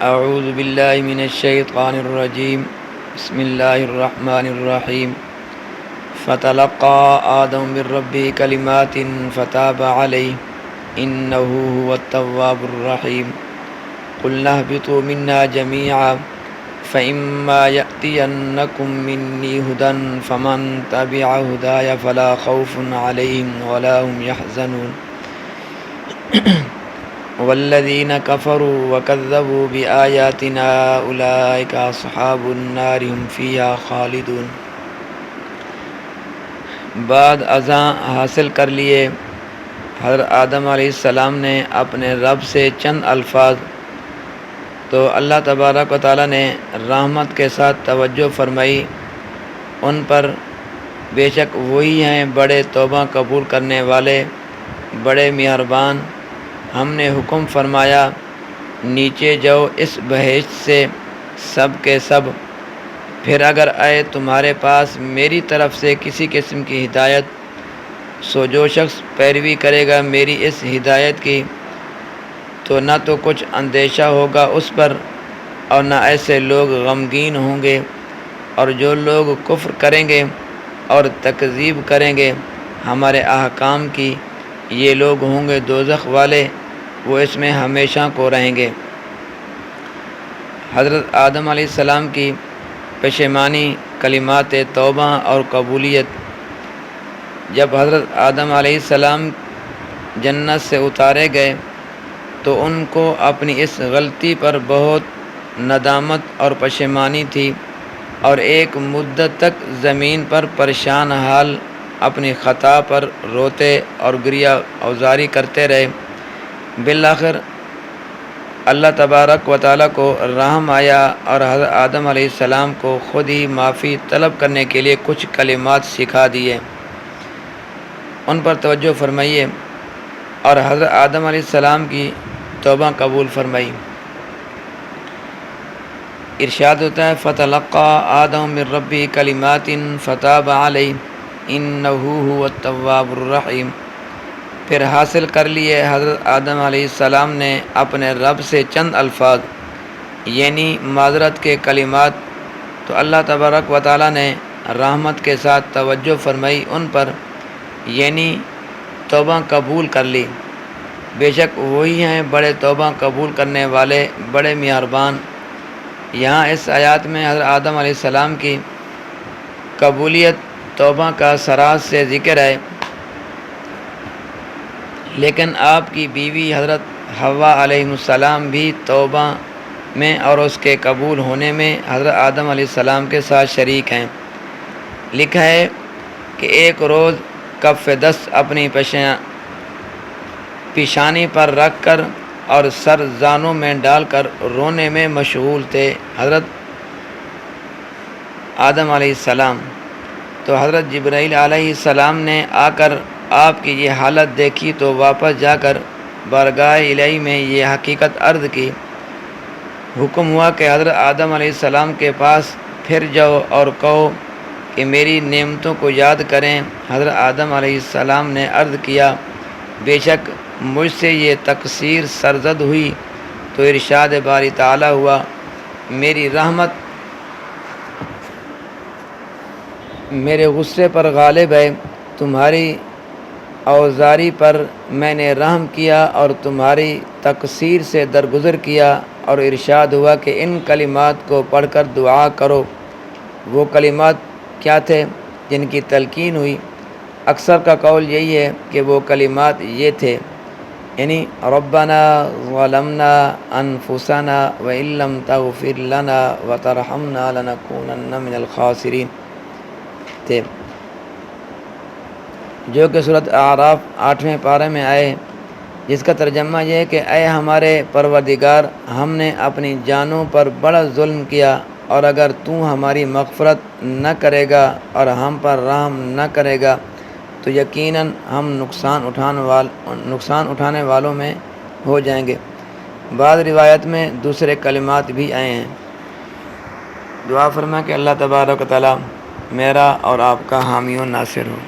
اعوذ باللہ من الشیطان الرجیم بسم اللہ الرحمن الرحیم فتلقى آدم من ربه کلمات فتاب علیہ انہ هو التواب الرحیم قلنا اهبطوا منا جميعا فإما يأتينكم مني هدى فمن تبع هداي فلا خوف عليهم ولا هم يحزنون والذين كفروا وكذبوا بآياتنا أولئك أصحاب النار هم فيها خالدون۔ بعد ازاں حاصل کر لیے حضرت آدم علیہ السلام نے اپنے رب سے چند الفاظ، تو اللہ تبارک و تعالیٰ نے رحمت کے ساتھ توجہ فرمائی ان پر، بے شک وہی ہیں بڑے توبہ قبول کرنے والے، بڑے مہربان۔ ہم نے حکم فرمایا نیچے جاؤ اس بہشت سے سب کے سب، پھر اگر آئے تمہارے پاس میری طرف سے کسی قسم کی ہدایت، سو جو شخص پیروی کرے گا میری اس ہدایت کی تو نہ تو کچھ اندیشہ ہوگا اس پر اور نہ ایسے لوگ غمگین ہوں گے، اور جو لوگ کفر کریں گے اور تکذیب کریں گے ہمارے احکام کی، یہ لوگ ہوں گے دوزخ والے، وہ اس میں ہمیشہ کو رہیں گے۔ حضرت آدم علیہ السلام کی پشیمانی، کلمات توبہ اور قبولیت۔ جب حضرت آدم علیہ السلام جنت سے اتارے گئے تو ان کو اپنی اس غلطی پر بہت ندامت اور پشیمانی تھی، اور ایک مدت تک زمین پر پریشان حال اپنی خطا پر روتے اور گریہ اوزاری کرتے رہے۔ بالآخر اللہ تبارک و تعالیٰ کو رحم آیا اور حضرت آدم علیہ السلام کو خود ہی معافی طلب کرنے کے لیے کچھ کلمات سکھا دیے، ان پر توجہ فرمائیے، اور حضرت آدم علیہ السلام کی توبہ قبول فرمائی۔ ارشاد ہوتا ہے فتلقى آدم من ربه کلمات فتاب علیہ انہ هو التواب الرحیم۔ پھر حاصل کر لیے حضرت آدم علیہ السلام نے اپنے رب سے چند الفاظ، یعنی معذرت کے کلمات، تو اللہ تبارک و تعالیٰ نے رحمت کے ساتھ توجہ فرمائی ان پر، یعنی توبہ قبول کر لی۔ بے شک وہی ہیں بڑے توبہ قبول کرنے والے، بڑے مہربان۔ یہاں اس آیات میں حضرت آدم علیہ السلام کی قبولیت توبہ کا سراج سے ذکر ہے، لیکن آپ کی بیوی حضرت حوا علیہ السلام بھی توبہ میں اور اس کے قبول ہونے میں حضرت آدم علیہ السلام کے ساتھ شریک ہیں۔ لکھا ہے کہ ایک روز کف دست اپنی پیشانی پر رکھ کر اور سر زانوں میں ڈال کر رونے میں مشغول تھے حضرت آدم علیہ السلام، تو حضرت جبرائیل علیہ السلام نے آ کر آپ کی یہ حالت دیکھی تو واپس جا کر بارگاہ الہی میں یہ حقیقت عرض کی۔ حکم ہوا کہ حضرت آدم علیہ السلام کے پاس پھر جاؤ اور کہو کہ میری نعمتوں کو یاد کریں۔ حضرت آدم علیہ السلام نے عرض کیا بے شک مجھ سے یہ تقصیر سرزد ہوئی، تو ارشاد باری تعالیٰ ہوا میری رحمت میرے غصے پر غالب ہے، تمہاری اوزاری پر میں نے رحم کیا اور تمہاری تقصیر سے درگزر کیا، اور ارشاد ہوا کہ ان کلمات کو پڑھ کر دعا کرو۔ وہ کلمات کیا تھے جن کی تلقین ہوئی؟ اکثر کا قول یہی ہے کہ وہ کلمات یہ تھے، یعنی ربنا ظلمنا انفسنا وان لم تغفر لنا وترحمنا لنکونن من الخاسرین تھے، جو کہ سورۃ اعراف 8ویں پارے میں آئے، جس کا ترجمہ یہ ہے کہ اے ہمارے پروردگار، ہم نے اپنی جانوں پر بڑا ظلم کیا، اور اگر تو ہماری مغفرت نہ کرے گا اور ہم پر رحم نہ کرے گا تو یقیناً ہم نقصان اٹھانے والوں میں ہو جائیں گے۔ بعض روایت میں دوسرے کلمات بھی آئے ہیں۔ دعا فرما کہ اللہ تبارک و تعالیٰ میرا اور آپ کا حامی و ناصر ہو۔